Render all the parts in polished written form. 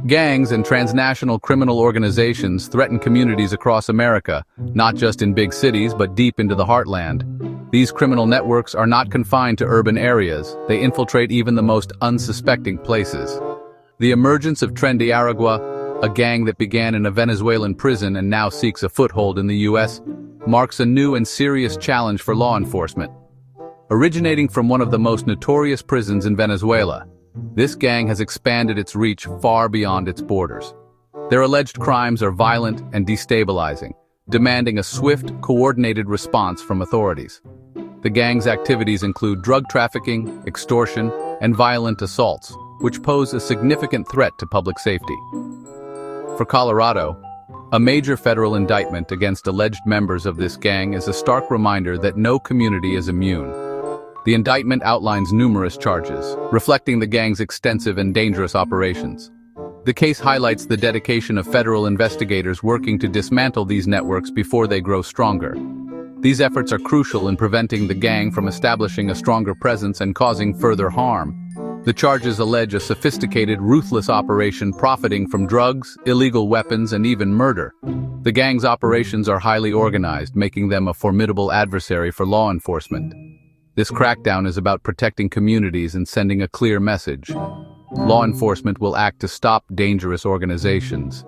Gangs and transnational criminal organizations threaten communities across America, not just in big cities but deep into the heartland. These criminal networks are not confined to urban areas, they infiltrate even the most unsuspecting places. The emergence of Tren de Aragua, a gang that began in a Venezuelan prison and now seeks a foothold in the U.S., marks a new and serious challenge for law enforcement. Originating from one of the most notorious prisons in Venezuela, this gang has expanded its reach far beyond its borders. Their alleged crimes are violent and destabilizing, demanding a swift, coordinated response from authorities. The gang's activities include drug trafficking, extortion, and violent assaults, which pose a significant threat to public safety. For Colorado, a major federal indictment against alleged members of this gang is a stark reminder that no community is immune. The indictment outlines numerous charges, reflecting the gang's extensive and dangerous operations. The case highlights the dedication of federal investigators working to dismantle these networks before they grow stronger. These efforts are crucial in preventing the gang from establishing a stronger presence and causing further harm. The charges allege a sophisticated, ruthless operation profiting from drugs, illegal weapons, and even murder. The gang's operations are highly organized, making them a formidable adversary for law enforcement. This crackdown is about protecting communities and sending a clear message. Law enforcement will act to stop dangerous organizations.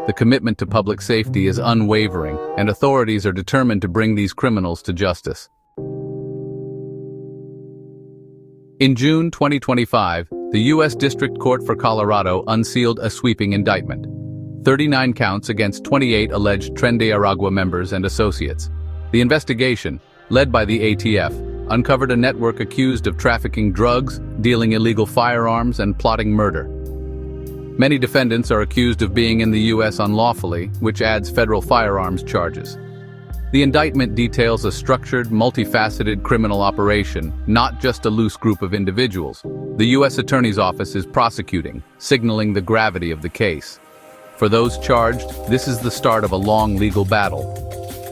The commitment to public safety is unwavering, and authorities are determined to bring these criminals to justice. In June 2025, the U.S. District Court for Colorado unsealed a sweeping indictment. 39 counts against 28 alleged Tren de Aragua members and associates. The investigation, led by the ATF, uncovered a network accused of trafficking drugs, dealing illegal firearms, and plotting murder. Many defendants are accused of being in the U.S. unlawfully, which adds federal firearms charges. The indictment details a structured, multifaceted criminal operation, not just a loose group of individuals. The U.S. Attorney's Office is prosecuting, signaling the gravity of the case. For those charged, this is the start of a long legal battle.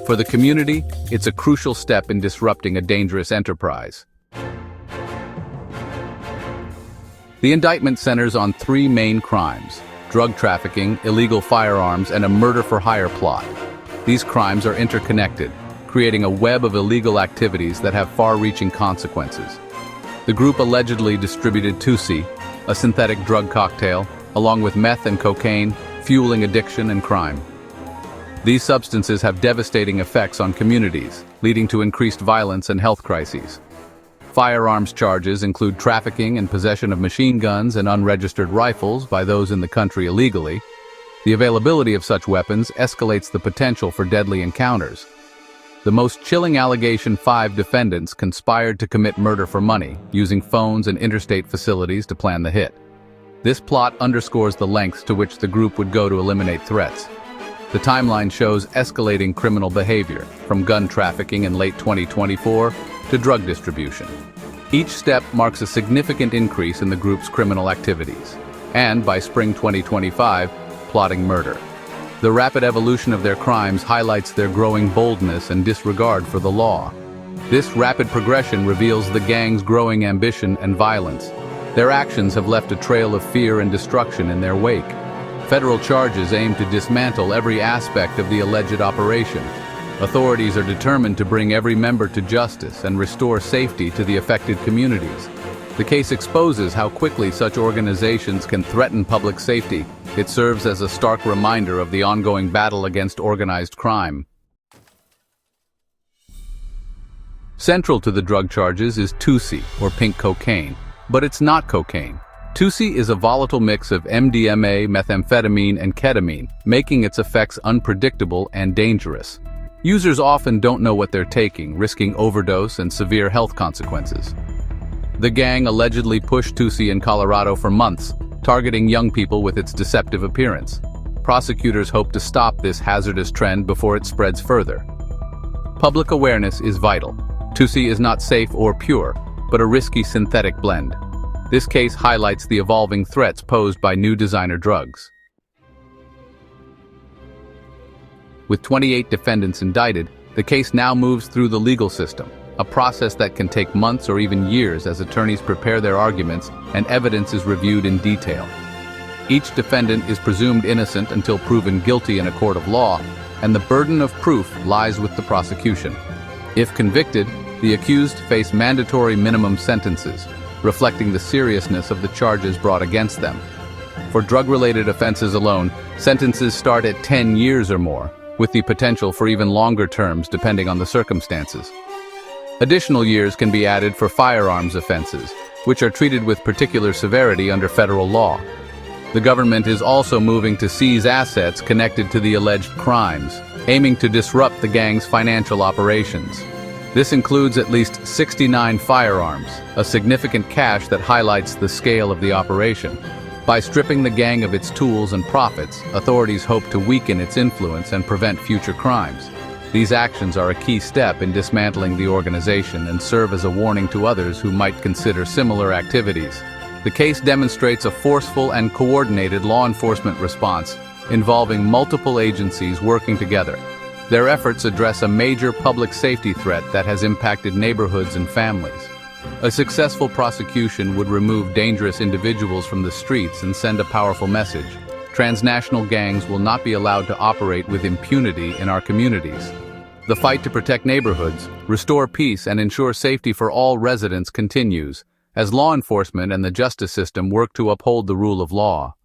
For the community, it's a crucial step in disrupting a dangerous enterprise. The indictment centers on three main crimes: drug trafficking, illegal firearms, and a murder-for-hire plot. These crimes are interconnected, creating a web of illegal activities that have far-reaching consequences. The group allegedly distributed Tusi, a synthetic drug cocktail, along with meth and cocaine, fueling addiction and crime. These substances have devastating effects on communities, leading to increased violence and health crises. Firearms charges include trafficking and possession of machine guns and unregistered rifles by those in the country illegally. The availability of such weapons escalates the potential for deadly encounters. The most chilling allegation: 5 defendants conspired to commit murder for money, using phones and interstate facilities to plan the hit. This plot underscores the lengths to which the group would go to eliminate threats. The timeline shows escalating criminal behavior, from gun trafficking in late 2024 to drug distribution. Each step marks a significant increase in the group's criminal activities, and by spring 2025, plotting murder. The rapid evolution of their crimes highlights their growing boldness and disregard for the law. This rapid progression reveals the gang's growing ambition and violence. Their actions have left a trail of fear and destruction in their wake. Federal charges aim to dismantle every aspect of the alleged operation. Authorities are determined to bring every member to justice and restore safety to the affected communities. The case exposes how quickly such organizations can threaten public safety. It serves as a stark reminder of the ongoing battle against organized crime. Central to the drug charges is Tusi, or pink cocaine, but it's not cocaine. Tusi is a volatile mix of MDMA, methamphetamine, and ketamine, making its effects unpredictable and dangerous. Users often don't know what they're taking, risking overdose and severe health consequences. The gang allegedly pushed Tusi in Colorado for months, targeting young people with its deceptive appearance. Prosecutors hope to stop this hazardous trend before it spreads further. Public awareness is vital. Tusi is not safe or pure, but a risky synthetic blend. This case highlights the evolving threats posed by new designer drugs. With 28 defendants indicted, the case now moves through the legal system, a process that can take months or even years as attorneys prepare their arguments and evidence is reviewed in detail. Each defendant is presumed innocent until proven guilty in a court of law, and the burden of proof lies with the prosecution. If convicted, the accused face mandatory minimum sentences, reflecting the seriousness of the charges brought against them. For drug-related offenses alone, sentences start at 10 years or more, with the potential for even longer terms depending on the circumstances. Additional years can be added for firearms offenses, which are treated with particular severity under federal law. The government is also moving to seize assets connected to the alleged crimes, aiming to disrupt the gang's financial operations. This includes at least 69 firearms, a significant cache that highlights the scale of the operation. By stripping the gang of its tools and profits, authorities hope to weaken its influence and prevent future crimes. These actions are a key step in dismantling the organization and serve as a warning to others who might consider similar activities. The case demonstrates a forceful and coordinated law enforcement response involving multiple agencies working together. Their efforts address a major public safety threat that has impacted neighborhoods and families. A successful prosecution would remove dangerous individuals from the streets and send a powerful message. Transnational gangs will not be allowed to operate with impunity in our communities. The fight to protect neighborhoods, restore peace, and ensure safety for all residents continues, as law enforcement and the justice system work to uphold the rule of law.